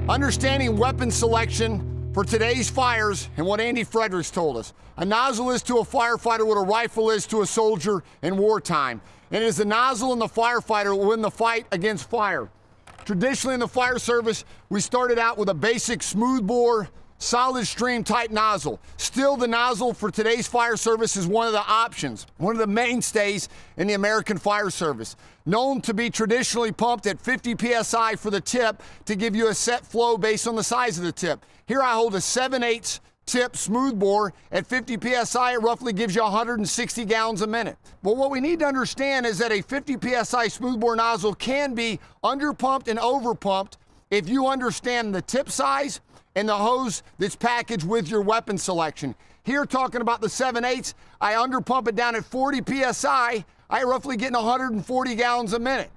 Understanding weapon selection for today's fires and what Andy Fredericks told us. A nozzle is to a firefighter what a rifle is to a soldier in wartime. And it is the nozzle and the firefighter who win the fight against fire. Traditionally in the fire service, we started out with a basic smoothbore, solid stream type nozzle. Still, the nozzle for today's fire service is one of the options, one of the mainstays in the American fire service. Known to be traditionally pumped at 50 PSI for the tip to give you a set flow based on the size of the tip. Here I hold a 7/8 tip smoothbore at 50 PSI. It roughly gives you 160 gallons a minute. But what we need to understand is that a 50 PSI smoothbore nozzle can be underpumped and overpumped if you understand the tip size and the hose that's packaged with your weapon selection. Here, talking about the 7/8, I underpump it down at 40 PSI, I roughly getting 140 gallons a minute.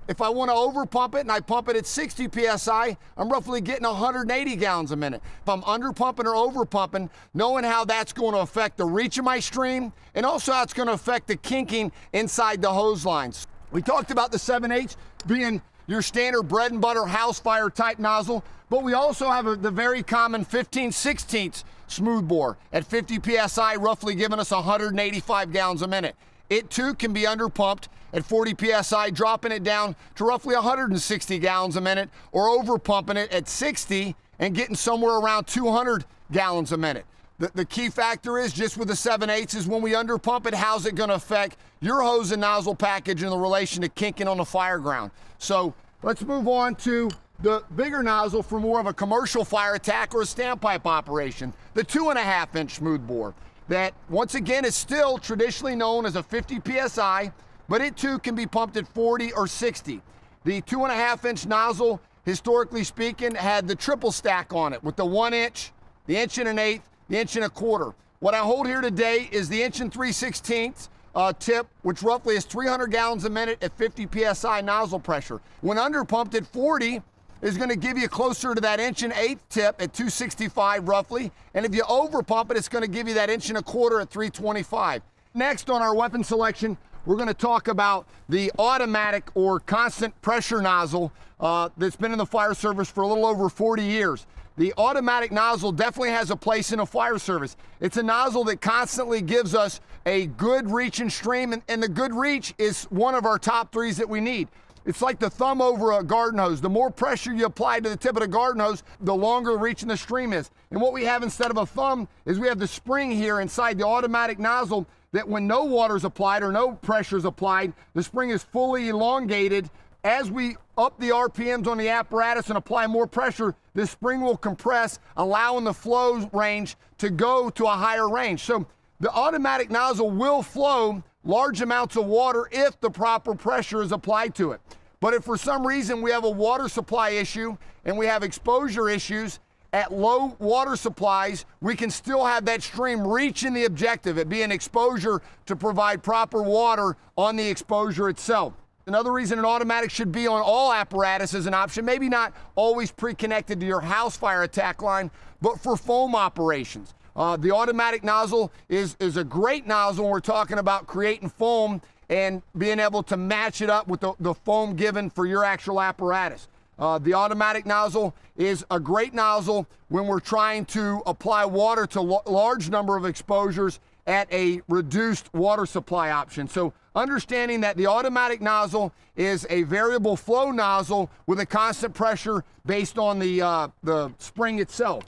If I want to overpump it and I pump it at 60 PSI, I'm roughly getting 180 gallons a minute. If I'm underpumping or overpumping, knowing how that's going to affect the reach of my stream and also how it's going to affect the kinking inside the hose lines. We talked about the 7/8 being your standard bread and butter house fire type nozzle, but we also have the very common 15/16 smoothbore at 50 PSI, roughly giving us 185 gallons a minute. It too can be underpumped at 40 PSI, dropping it down to roughly 160 gallons a minute, or overpumping it at 60 and getting somewhere around 200 gallons a minute. The key factor is just with the 7/8 is when we underpump it, how's it gonna affect your hose and nozzle package in the relation to kinking on the fire ground. So let's move on to the bigger nozzle for more of a commercial fire attack or a standpipe operation, the 2.5-inch smoothbore. That, once again, is still traditionally known as a 50 PSI, but it too can be pumped at 40 or 60. The 2.5-inch nozzle, historically speaking, had the triple stack on it with the 1 inch, the 1.125, the 1.25. What I hold here today is the 1 3/16 tip, which roughly is 300 gallons a minute at 50 PSI nozzle pressure. When underpumped at 40, is going to give you closer to that 1.125 tip at 265 roughly. And if you overpump it, it's going to give you that 1.25 at 325. Next on our weapon selection, we're going to talk about the automatic or constant pressure nozzle that's been in the fire service for a little over 40 years. The automatic nozzle definitely has a place in a fire service. It's a nozzle that constantly gives us a good reach and stream, and the good reach is one of our top threes that we need. It's like the thumb over a garden hose. The more pressure you apply to the tip of the garden hose, the longer the reach in the stream is. And what we have instead of a thumb is we have the spring here inside the automatic nozzle that when no water is applied or no pressure is applied, the spring is fully elongated. As we up the RPMs on the apparatus and apply more pressure, the spring will compress, allowing the flow range to go to a higher range. So the automatic nozzle will flow large amounts of water if the proper pressure is applied to it. But if for some reason we have a water supply issue and we have exposure issues, at low water supplies, we can still have that stream reaching the objective, it being exposure to provide proper water on the exposure itself. Another reason an automatic should be on all apparatus as an option, maybe not always pre-connected to your house fire attack line, but for foam operations. The automatic nozzle is a great nozzle when we're talking about creating foam and being able to match it up with the foam given for your actual apparatus. The automatic nozzle is a great nozzle when we're trying to apply water to large number of exposures at a reduced water supply option. So understanding that the automatic nozzle is a variable flow nozzle with a constant pressure based on the spring itself.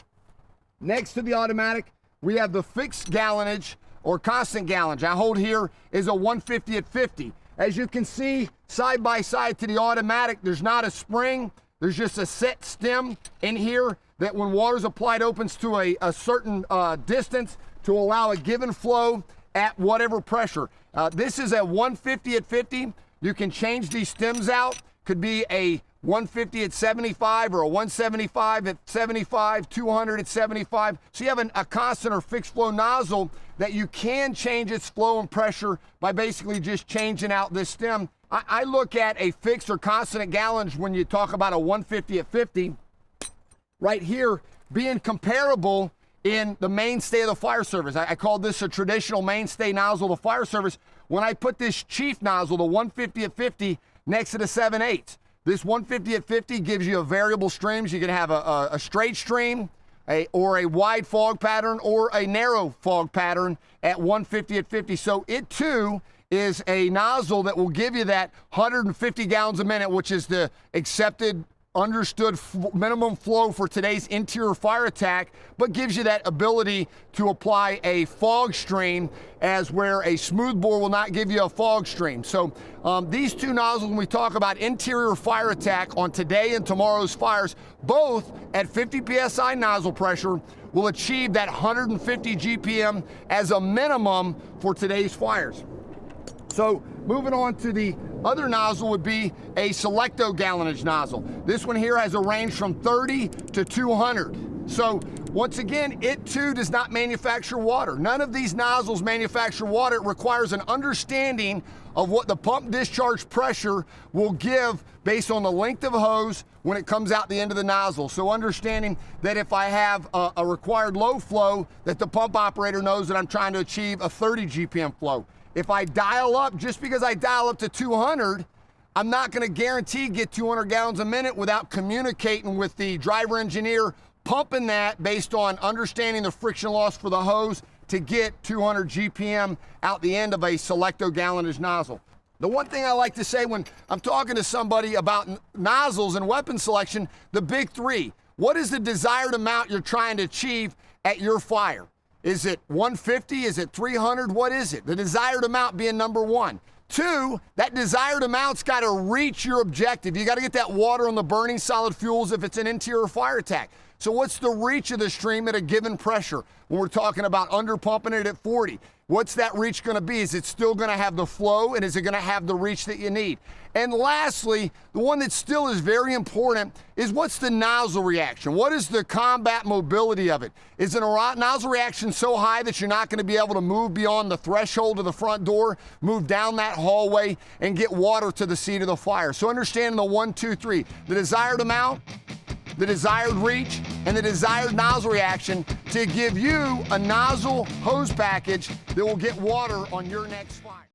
Next to the automatic, we have the fixed gallonage or constant gallonage. I hold here is a 150 at 50. As you can see, side by side to the automatic, there's not a spring, there's just a set stem in here that when water's applied opens to a certain distance to allow a given flow at whatever pressure. This is a 150 at 50. You can change these stems out. Could be a 150 at 75 or a 175 at 75, 200 at 75. So you have a constant or fixed flow nozzle that you can change its flow and pressure by basically just changing out this stem. I look at a fixed or constant gallonage when you talk about a 150 at 50 right here being comparable in the mainstay of the fire service. I call this a traditional mainstay nozzle of the fire service when I put this chief nozzle, the 150 at 50, next to the 7/8. This 150 at 50 gives you a variable streams. You can have a straight stream, or a wide fog pattern, or a narrow fog pattern at 150 at 50. So it too is a nozzle that will give you that 150 gallons a minute, which is the accepted, understood minimum flow for today's interior fire attack, but gives you that ability to apply a fog stream, as where a smooth bore will not give you a fog stream. So these two nozzles, when we talk about interior fire attack on today and tomorrow's fires, both at 50 psi nozzle pressure, will achieve that 150 GPM as a minimum for today's fires. So moving on to the other nozzle would be a Selecto gallonage nozzle. This one here has a range from 30 to 200. So once again, it too does not manufacture water. None of these nozzles manufacture water. It requires an understanding of what the pump discharge pressure will give based on the length of hose when it comes out the end of the nozzle. So understanding that if I have a required low flow, that the pump operator knows that I'm trying to achieve a 30 GPM flow. If I dial up, just because I dial up to 200, I'm not going to guarantee get 200 gallons a minute without communicating with the driver engineer, pumping that based on understanding the friction loss for the hose to get 200 GPM out the end of a Selecto gallonage nozzle. The one thing I like to say when I'm talking to somebody about nozzles and weapon selection, the big three. What is the desired amount you're trying to achieve at your fire? Is it 150? Is it 300? What is it? The desired amount being number one. Two, that desired amount's got to reach your objective. You got to get that water on the burning solid fuels if it's an interior fire attack. So what's the reach of the stream at a given pressure? When we're talking about under pumping it at 40, what's that reach going to be? Is it still going to have the flow, and is it going to have the reach that you need? And lastly, the one that still is very important is what's the nozzle reaction? What is the combat mobility of it? Is it a nozzle reaction so high that you're not going to be able to move beyond the threshold of the front door, move down that hallway, and get water to the seat of the fire? So understanding the 1, 2, 3, the desired amount, the desired reach, and the desired nozzle reaction to give you a nozzle hose package that will get water on your next fire.